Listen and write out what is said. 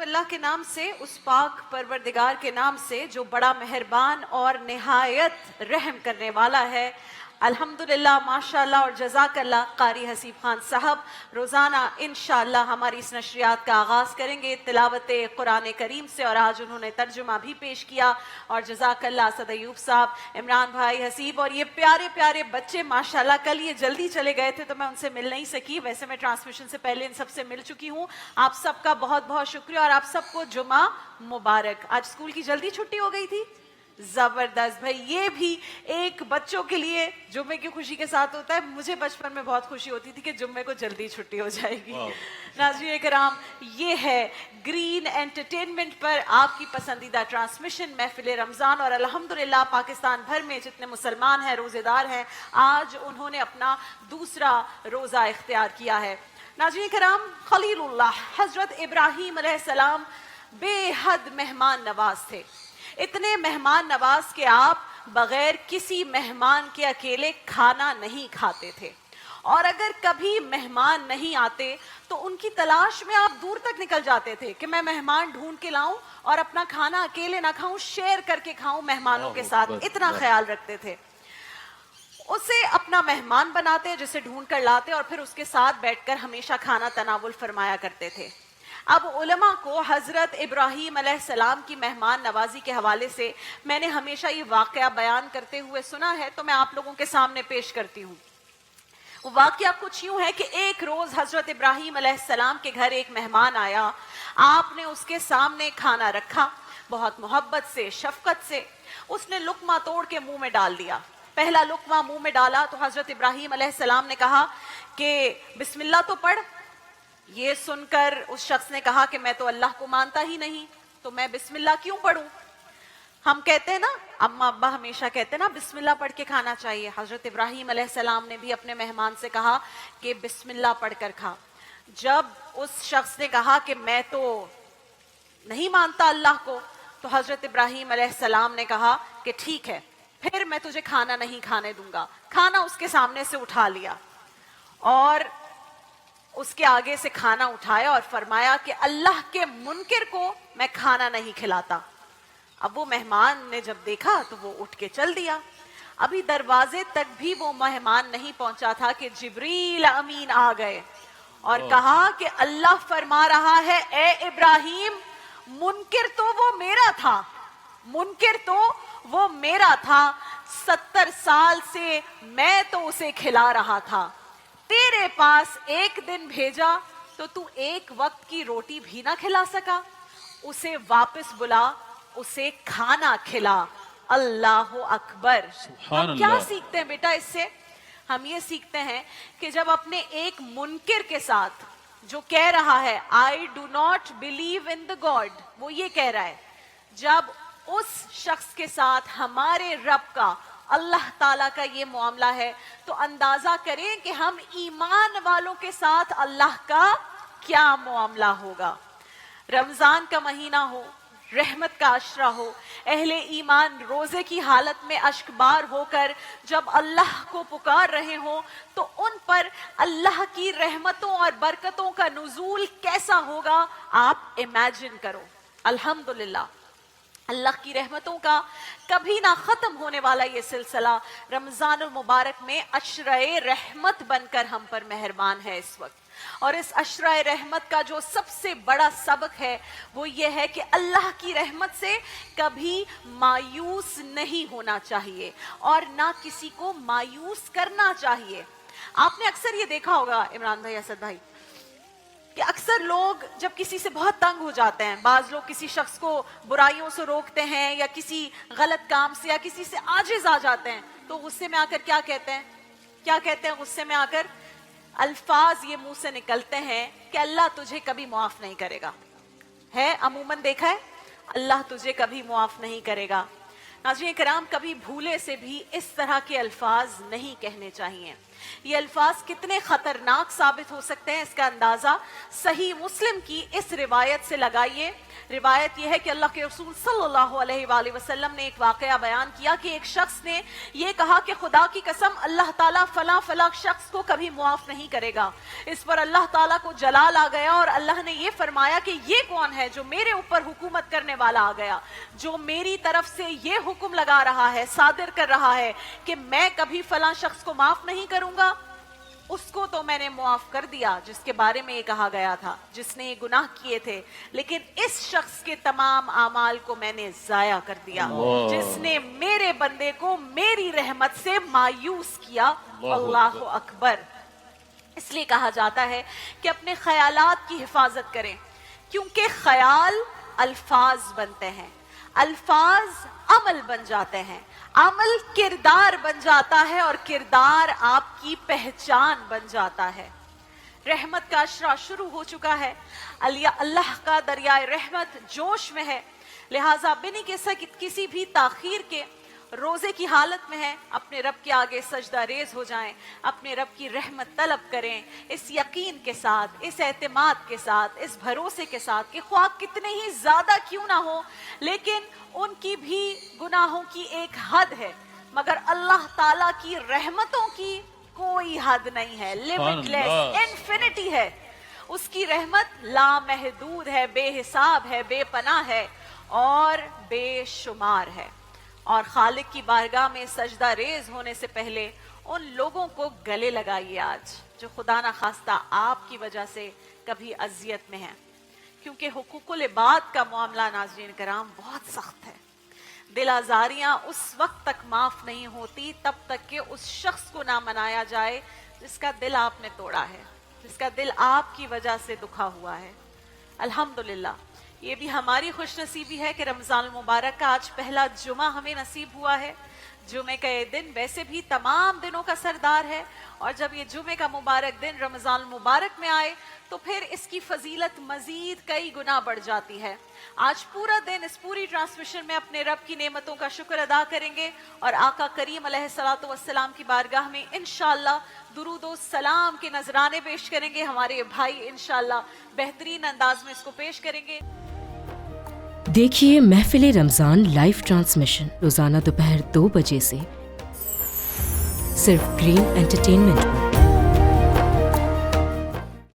अल्लाह के नाम से, उस पाक परवरदिगार के नाम से जो बड़ा मेहरबान और निहायत रहम करने वाला है। अल्हम्दुलिल्लाह, माशाअल्लाह और जज़ाकल्लाह कारी हसीब खान साहब रोज़ाना इंशाअल्लाह हमारी इस नशरियात का आगाज़ करेंगे तिलावत कुरान करीम से, और आज उन्होंने तर्जुमा भी पेश किया। और जज़ाकल्लाह असद अय्यूब साहब, इमरान भाई, हसीब और ये प्यारे प्यारे बच्चे माशाअल्लाह। कल ये जल्दी चले गए थे तो मैं उनसे मिल नहीं सकी, वैसे मैं ट्रांसमिशन से पहले इन सबसे मिल चुकी हूँ। आप सबका बहुत बहुत शुक्रिया और आप सबको जुमा मुबारक। आज स्कूल की जल्दी छुट्टी हो गई थी, जबरदस्त भाई। ये भी एक बच्चों के लिए जुम्मे की खुशी के साथ होता है। मुझे बचपन में बहुत खुशी होती थी कि जुम्मे को जल्दी छुट्टी हो जाएगी। नाज़रीन किराम, ये है ग्रीन एंटरटेनमेंट पर आपकी पसंदीदा ट्रांसमिशन महफिल रमज़ान। और अल्हम्दुलिल्लाह पाकिस्तान भर में जितने मुसलमान हैं, रोज़ेदार हैं, आज उन्होंने अपना दूसरा रोज़ा इख्तियार किया है। नाज़रीन किराम, खलीलुल्लाह हज़रत इब्राहीम अलैहिस्सलाम बेहद मेहमान नवाज थे। इतने मेहमान नवाज के आप बगैर किसी मेहमान के अकेले खाना नहीं खाते थे, और अगर कभी मेहमान नहीं आते तो उनकी तलाश में आप दूर तक निकल जाते थे कि मैं मेहमान ढूंढ के लाऊं और अपना खाना अकेले ना खाऊं, शेयर करके खाऊं मेहमानों के साथ। इतना ख्याल रखते थे। उसे अपना मेहमान बनाते, जिसे ढूंढ कर लाते और फिर उसके साथ बैठकर हमेशा खाना तनावुल फरमाया करते थे। अब उलमा को हज़रत इब्राहीम अलैहिस्सलाम की मेहमान नवाजी के हवाले से मैंने हमेशा ये वाक़या बयान करते हुए सुना है, तो मैं आप लोगों के सामने पेश करती हूँ। वो वाक़या कुछ यूँ है कि एक रोज़ हज़रत इब्राहीम अलैहिस्सलाम के घर एक मेहमान आया। आपने उसके सामने खाना रखा, बहुत मोहब्बत से, शफ़क़त से उसने लुक़मा तोड़ के मुँह में डाल दिया। पहला लुक़मा मुँह में डाला तो हज़रत इब्राहीम अलैहिस्सलाम ने कहा कि बिस्मिल्लाह तो पढ़। ये सुनकर उस शख्स ने कहा कि मैं तो अल्लाह को मानता ही नहीं, तो मैं बिस्मिल्लाह क्यों पढ़ूं। हम कहते हैं ना, अम्मा अब्बा हमेशा कहते हैं ना, बिस्मिल्लाह पढ़ के खाना चाहिए। हज़रत इब्राहीम अलैहिस्सलाम ने भी अपने मेहमान से कहा कि बिस्मिल्लाह पढ़ कर खा। जब उस शख्स ने कहा कि मैं तो नहीं मानता अल्लाह को, तो हज़रत इब्राहीम अलैहिस्सलाम ने कहा कि ठीक है, फिर मैं तुझे खाना नहीं खाने दूंगा। खाना उसके सामने से उठा लिया और उसके आगे से खाना उठाया और फरमाया कि अल्लाह के मुनकिर को मैं खाना नहीं खिलाता। अब वो मेहमान ने जब देखा तो वो उठ के चल दिया। अभी दरवाजे तक भी वो मेहमान नहीं पहुंचा था कि जिब्रील अमीन आ गए और कहा कि अल्लाह फरमा रहा है, ए इब्राहीम, मुनकिर तो वो मेरा था, मुनकिर तो वो मेरा था। 70 साल से मैं तो उसे खिला रहा था, तेरे पास एक दिन भेजा तो तू एक वक्त की रोटी भी ना खिला सका। उसे वापस बुला, उसे खाना खिला। अल्लाह अकबर। हम क्या सीखते हैं बेटा इससे? हम ये सीखते हैं कि जब अपने एक मुनकिर के साथ, जो कह रहा है I do not believe in the God, वो ये कह रहा है, जब उस शख्स के साथ हमारे रब का, अल्लाह ताला का ये मामला है, तो अंदाजा करें कि हम ईमान वालों के साथ अल्लाह का क्या मामला होगा। रमजान का महीना हो, रहमत का अशरा हो, अहले ईमान रोजे की हालत में अश्कबार होकर जब अल्लाह को पुकार रहे हो, तो उन पर अल्लाह की रहमतों और बरकतों का नुज़ूल कैसा होगा आप इमेजिन करो। अल्हम्दुलिल्लाह, अल्लाह की रहमतों का कभी ना खत्म होने वाला ये सिलसिला रमजानुल मुबारक में अशराए रहमत बनकर हम पर मेहरबान है इस वक्त। और इस अशराए रहमत का जो सबसे बड़ा सबक है वो ये है कि अल्लाह की रहमत से कभी मायूस नहीं होना चाहिए और ना किसी को मायूस करना चाहिए। आपने अक्सर ये देखा होगा इमरान भाई, असद भाई, कि अक्सर लोग जब किसी से बहुत तंग हो जाते हैं, बाज लोग किसी शख्स को बुराइयों से रोकते हैं या किसी गलत काम से या किसी से आजिज आ जाते हैं, तो गुस्से में आकर क्या कहते हैं? क्या कहते हैं गुस्से में आकर? अल्फाज ये मुंह से निकलते हैं कि अल्लाह तुझे कभी माफ नहीं करेगा। है अमूमन देखा है, अल्लाह तुझे कभी माफ नहीं करेगा। नाज़रीन कराम, कभी भूले से भी इस तरह के अल्फाज नहीं कहने चाहिए। ये अल्फाज कितने खतरनाक साबित हो सकते हैं इसका अंदाजा सही मुस्लिम की इस रिवायत से लगाइए। रिवायत यह है कि अल्लाह के रसूल सल्लल्लाहु अलैहि वसल्लम ने एक वाकया बयान किया कि एक शख्स ने यह कहा कि खुदा की कसम अल्लाह ताला फला फला शख्स को कभी मुआफ नहीं करेगा। इस पर अल्लाह ताला को जलाल आ गया और अल्लाह ने यह फरमाया कि ये कौन है जो मेरे ऊपर हुकूमत करने वाला आ गया, जो मेरी तरफ से ये हुक्म लगा रहा है, सादिर कर रहा है कि मैं कभी फला शख्स को माफ नहीं करूंगा। उसको तो मैंने मुआफ कर दिया जिसके बारे में ये कहा गया था, जिसने ये गुनाह किए थे, लेकिन इस शख्स के तमाम आमाल को मैंने जाया कर दिया, जिसने मेरे बंदे को मेरी रहमत से मायूस किया। अल्लाह अकबर। इसलिए कहा जाता है कि अपने ख्यालात की हिफाजत करें, क्योंकि ख्याल अल्फाज बनते हैं, अल्फाज अमल बन जाते हैं, अमल किरदार बन जाता है और किरदार आपकी पहचान बन जाता है। रहमत का अशरा शुरू हो चुका है, अल्लाह का दरियाए रहमत जोश में है, लिहाजा बिन किसी भी ताखीर के रोजे की हालत में है, अपने रब के आगे सजदा रेज हो जाएं, अपने रब की रहमत तलब करें, इस यकीन के साथ, इस एतमाद के साथ, इस भरोसे के साथ कि ख्वाह कितने ही ज्यादा क्यों ना हो, लेकिन उनकी भी गुनाहों की एक हद है, मगर अल्लाह ताला की रहमतों की कोई हद नहीं है, लिमिटलेस, इन्फिनिटी है। उसकी रहमत लामहदूद है, बेहिसाब है, बेपनाह है और बेशुमार है। और खालिक की बारगाह में सजदा रेज होने से पहले उन लोगों को गले लगाइए आज जो खुदा ना खास्ता आपकी वजह से कभी अजियत में है, क्योंकि हुकूकुल इबाद का मामला नाज़रीन कराम बहुत सख्त है। दिल आज़ारियाँ उस वक्त तक माफ नहीं होती तब तक कि उस शख्स को ना मनाया जाए जिसका दिल आपने तोड़ा है, जिसका दिल आपकी वजह से दुखा हुआ है। अल्हम्दुलिल्लाह, ये भी हमारी खुशनसीबी है कि रमज़ान मुबारक का आज पहला जुमा हमें नसीब हुआ है। जुमे का ये दिन वैसे भी तमाम दिनों का सरदार है, और जब ये जुमे का मुबारक दिन रमज़ान मुबारक में आए तो फिर इसकी फजीलत मजीद कई गुना बढ़ जाती है। आज पूरा दिन इस पूरी ट्रांसमिशन में अपने रब की नेमतों का शुक्र अदा करेंगे और आका करीम अलैहिस्सलातु वस्सलाम की बारगाह में इंशाअल्लाह दुरूदो सलाम के नजराने पेश करेंगे। हमारे भाई इंशाअल्लाह बेहतरीन अंदाज में इसको पेश करेंगे। देखिए महफिल रमज़ान लाइव ट्रांसमिशन रोज़ाना दोपहर 2 बजे से सिर्फ ग्रीन एंटरटेनमेंट पर।